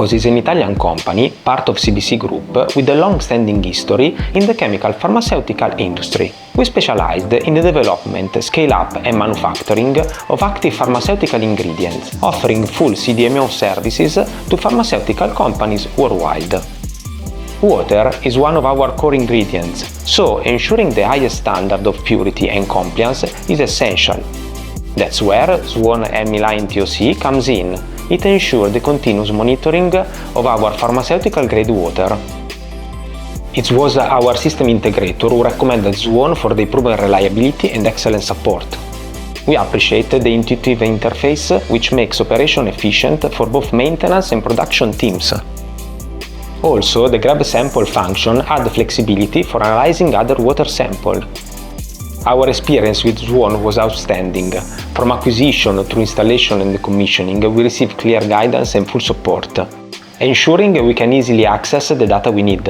Procos is an Italian company, part of CBC Group, with a long-standing history in the chemical pharmaceutical industry. We specialized in the development, scale-up and manufacturing of active pharmaceutical ingredients, offering full CDMO services to pharmaceutical companies worldwide. Water is one of our core ingredients, so ensuring the highest standard of purity and compliance is essential. That's where Swan AMI LineTOC comes in. It ensures the continuous monitoring of our pharmaceutical-grade water. It was our system integrator who recommended Swan for the proven reliability and excellent support. We appreciate the intuitive interface, which makes operation efficient for both maintenance and production teams. Also, the grab sample function adds flexibility for analyzing other water samples. Our experience with Swan was outstanding. From acquisition through installation and commissioning, we received clear guidance and full support, ensuring we can easily access the data we need.